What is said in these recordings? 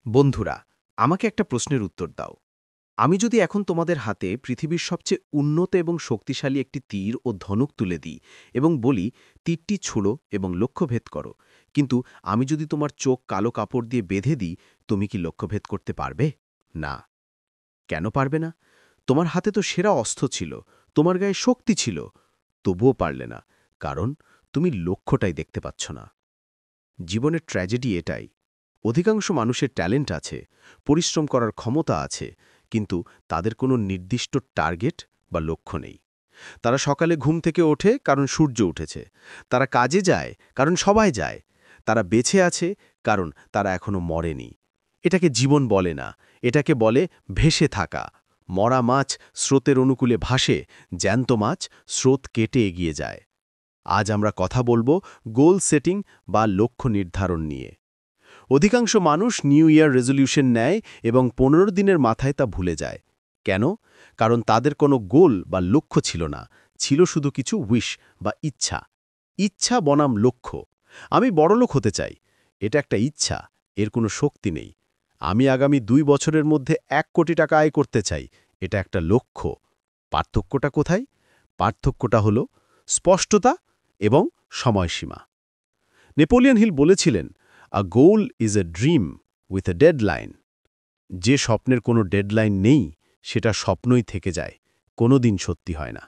বন্ধুরা, আমাকে একটা প্রশ্নের উত্তর দাও। আমি যদি এখন তোমাদের হাতে পৃথিবীর সবচেয়ে উন্নত এবং শক্তিশালী একটি তীর ও ধনুক তুলে দিই এবং বলি তীরটি ছুঁড়ো এবং লক্ষ্যভেদ করো, কিন্তু আমি যদি তোমার চোখ কালো কাপড় দিয়ে বেঁধে দিই, তুমি কি লক্ষ্যভেদ করতে পারবে? না। কেন পারবে না? তোমার হাতে তো সেরা অস্ত্র ছিল, তোমার গায়ে শক্তি ছিল, তবুও পারলে না, কারণ তুমি লক্ষ্যটাই দেখতে পাচ্ছ না। জীবনের ট্র্যাজেডি এটাই। অধিকাংশ মানুষের ট্যালেন্ট আছে, পরিশ্রম করার ক্ষমতা আছে, কিন্তু তাদের কোনো নির্দিষ্ট টার্গেট বা লক্ষ্য নেই। তারা সকালে ঘুম থেকে ওঠে কারণ সূর্য উঠেছে, তারা কাজে যায় কারণ সবাই যায়, তারা বেঁচে আছে কারণ তারা এখনো মরেনি। এটাকে জীবন বলে না, এটাকে বলে ভেসে থাকা। মরা মাছ স্রোতের অনুকূলে ভাসে, জ্যান্ত মাছ স্রোত কেটে এগিয়ে যায়। আজ আমরা কথা বলবো গোল সেটিং বা লক্ষ্য নির্ধারণ নিয়ে। অধিকাংশ মানুষ নিউ ইয়ার রেজলিউশন নেয় এবং ১৫ দিনের মাথায় তা ভুলে যায়। কেন? কারণ তাদের কোনো গোল বা লক্ষ্য ছিল না, ছিল শুধু কিছু উইশ বা ইচ্ছা। ইচ্ছা বনাম লক্ষ্য। আমি বড়লোক হতে চাই, এটা একটা ইচ্ছা, এর কোনো শক্তি নেই। আমি আগামী ২ বছরের মধ্যে ১ কোটি টাকা আয় করতে চাই, এটা একটা লক্ষ্য। পার্থক্যটা কোথায়? পার্থক্যটা হল স্পষ্টতা এবং সময়সীমা। নেপোলিয়ন হিল বলেছিলেন, a goal is a dream with a deadline. যে স্বপ্নের কোনো ডেডলাইন নেই, সেটা স্বপ্নই থেকে যায়, কোনো দিন সত্যি হয় না।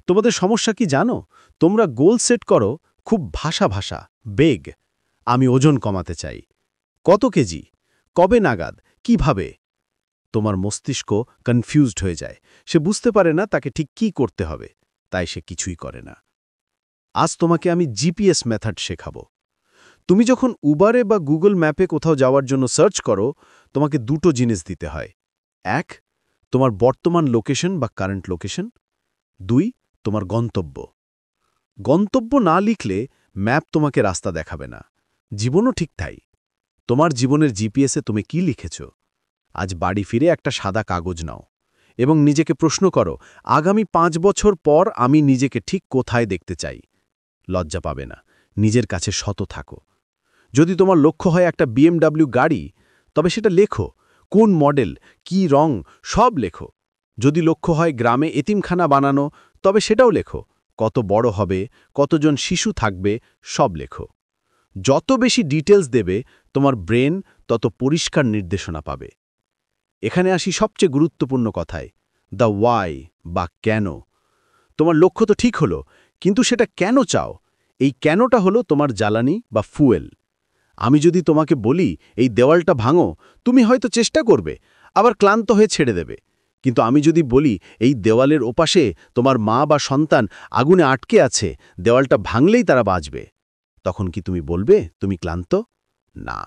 তোমাদের সমস্যা কি জানো? তোমরা গোল সেট করো খুব ভাষা বেগ। আমি ওজন কমাতে চাই। কত কেজি? কবে নাগাদ? কিভাবে? তোমার মস্তিষ্ক কনফিউজড হয়ে যায়, সে বুঝতে পারে না তাকে ঠিক কি করতে হবে, তাই সে কিছুই করে না। আজ তোমাকে আমি জিপিএস মেথড শেখাবো। তুমি যখন উবারে বা গুগল ম্যাপে কোথাও যাওয়ার জন্য সার্চ করো, তোমাকে দুটো জিনিস দিতে হয়। এক, তোমার বর্তমান লোকেশন বা কারেন্ট লোকেশন। ২, তোমার গন্তব্য। গন্তব্য না লিখলে ম্যাপ তোমাকে রাস্তা দেখাবে না। জীবনও ঠিক তাই। তোমার জীবনের জিপিএসে তুমি কি লিখেছ? আজ বাড়ি ফিরে একটা সাদা কাগজ নাও এবং নিজেকে প্রশ্ন করো, আগামী ৫ বছর পর আমি নিজেকে ঠিক কোথায় দেখতে চাই? লজ্জা পাবে না, নিজের কাছে সত থাকো। যদি তোমার লক্ষ্য হয় একটা BMW গাড়ি, তবে সেটা লেখো, কোন মডেল, কি রং, সব লেখো। যদি লক্ষ্য হয় গ্রামে এতিমখানা বানানো, তবে সেটাও লেখো, কত বড় হবে, কতজন শিশু থাকবে, সব লেখো। যত বেশি ডিটেলস দেবে, তোমার ব্রেন তত পরিষ্কার নির্দেশনা পাবে। এখানে আসি সবচেয়ে গুরুত্বপূর্ণ কথায়, দ্য ওয়াই বা কেন। তোমার লক্ষ্য তো ঠিক হলো, কিন্তু সেটা কেন চাও? এই কেনটা হলো তোমার জ্বালানি বা ফুয়েল। আমি যদি তোমাকে বলি এই দেওয়ালটা ভাঙো, তুমি হয়তো চেষ্টা করবে, আবার ক্লান্ত হয়ে ছেড়ে দেবে। কিন্তু আমি যদি বলি এই দেওয়ালের ওপাশে তোমার মা বা সন্তান আগুনে আটকে আছে, দেওয়ালটা ভাঙলেই তারা বাঁচবে, তখন কি তুমি বলবে তুমি ক্লান্ত? না।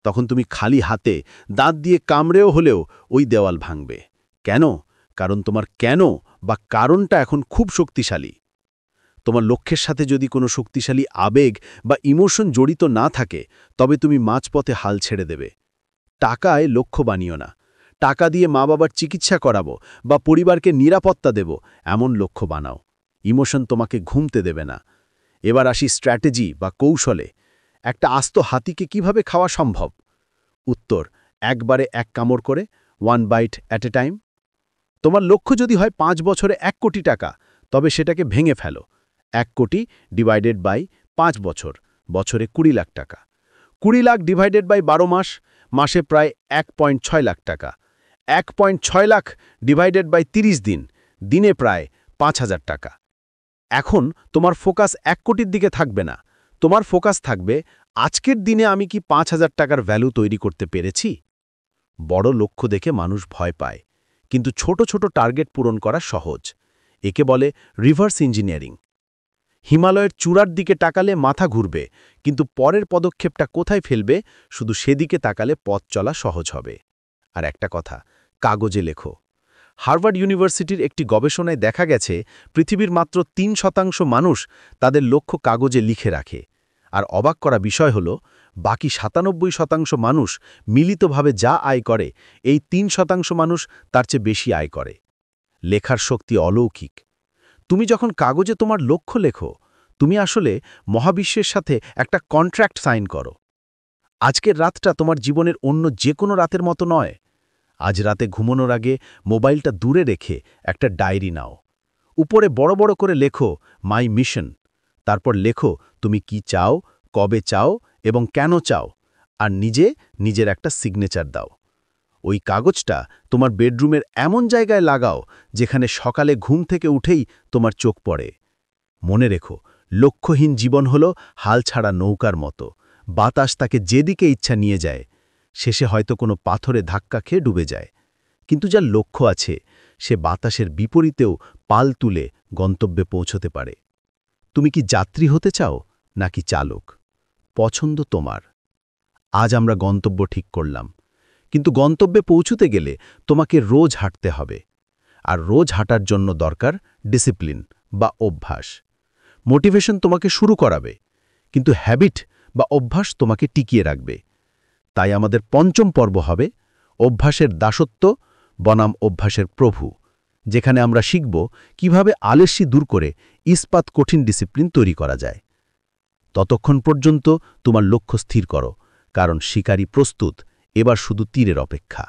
তখন তুমি খালি হাতে দাঁত দিয়ে কামড়েও হলেও ওই দেওয়াল ভাঙবে। কেন? কারণ তোমার কেন বা কারণটা এখন খুব শক্তিশালী। তোমার লক্ষ্যের সাথে যদি কোনো শক্তিশালী আবেগ বা ইমোশন জড়িত না থাকে, তবে তুমি মাঝপথে হাল ছেড়ে দেবে। টাকায় লক্ষ্য বানিও না। টাকা দিয়ে মা বাবার চিকিৎসা করাবো বা পরিবারকে নিরাপত্তা দেব, এমন লক্ষ্য বানাও। ইমোশন তোমাকে ঘুমতে দেবে না। এবার আসি স্ট্র্যাটেজি বা কৌশলে। একটা আস্ত হাতিকে কিভাবে খাওয়া সম্ভব? উত্তর, একবারে এক কামড় করে, 1 bite at a time। তোমার লক্ষ্য যদি হয় ৫ বছরে ১ কোটি টাকা, তবে সেটাকে ভেঙে ফেলো। ১ কোটি ডিভাইডেড বাই ৫ বছর, বছরে ২০ লাখ টাকা। ২০ লাখ ডিভাইডেড বাই ১২ মাস, মাসে প্রায় ১.৬ লাখ টাকা। ১.৬ লাখ ডিভাইডেড বাই ৩০ দিন, দিনে প্রায় ৫,০০০ টাকা। এখন তোমার ফোকাস ১ কোটির দিকে থাকবে না, তোমার ফোকাস থাকবে আজকের দিনে আমি কি ৫,০০০ টাকার ভ্যালু তৈরি করতে পেরেছি? বড় লক্ষ্য দেখে মানুষ ভয় পায়, কিন্তু ছোট ছোট টার্গেট পূরণ করা সহজ। একে বলে রিভার্স ইঞ্জিনিয়ারিং। হিমালয়ের চূড়ার দিকে তাকালে মাথা ঘুরবে, কিন্তু পরের পদক্ষেপটা কোথায় ফেলবে শুধু সেদিকে তাকালে পথ চলা সহজ হবে। আর একটা কথা, কাগজে লেখো। হার্ভার্ড ইউনিভার্সিটির একটি গবেষণায় দেখা গেছে পৃথিবীর মাত্র ৩% মানুষ তাদের লক্ষ্য কাগজে লিখে রাখে। আর অবাক করা বিষয় হল, বাকি ৯৭% মানুষ মিলিতভাবে যা আয় করে, এই ৩% মানুষ তার চেয়ে বেশি আয় করে। লেখার শক্তি অলৌকিক। তুমি যখন কাগজে তোমার লক্ষ্য লেখো, তুমি আসলে মহাবিশ্বের সাথে একটা কন্ট্রাক্ট সাইন করো। আজকের রাতটা তোমার জীবনের অন্য যে কোনো রাতের মতো নয়। আজ রাতে ঘুমানোর আগে মোবাইলটা দূরে রেখে একটা ডায়েরি নাও। উপরে বড় বড় করে লেখো মাই মিশন। তারপর লেখো তুমি কি চাও, কবে চাও এবং কেন চাও, আর নিজের একটা সিগনেচার দাও। ওই কাগজটা তোমার বেডরুমের এমন জায়গায় লাগাও যেখানে সকালে ঘুম থেকে উঠেই তোমার চোখ পড়ে। মনে রেখো, লক্ষ্যহীন জীবন হল হাল ছাড়া নৌকার মতো। বাতাস তাকে যেদিকে ইচ্ছা নিয়ে যায়, শেষে হয়তো কোনো পাথরে ধাক্কা খেয়ে ডুবে যায়। কিন্তু যার লক্ষ্য আছে, সে বাতাসের বিপরীতেও পাল তুলে গন্তব্যে পৌঁছতে পারে। তুমি কি যাত্রী হতে চাও নাকি চালক? পছন্দ তোমার। আজ আমরা গন্তব্য ঠিক করলাম, কিন্তু গন্তব্যে পৌঁছতে গেলে তোমাকে রোজ হাঁটতে হবে। আর রোজ হাঁটার জন্য দরকার ডিসিপ্লিন বা অভ্যাস। মোটিভেশন তোমাকে শুরু করাবে, কিন্তু হ্যাবিট বা অভ্যাস তোমাকে টিকিয়ে রাখবে। তাই আমাদের পঞ্চম পর্ব হবে অভ্যাসের দাসত্ব বনাম অভ্যাসের প্রভু, যেখানে আমরা শিখব কিভাবে আলস্যি দূর করে ইস্পাত কঠিন ডিসিপ্লিন তৈরি করা যায়। ততক্ষণ পর্যন্ত তোমার লক্ষ্য স্থির করো, কারণ শিকারী প্রস্তুত, এবার শুধু তীরের অপেক্ষা।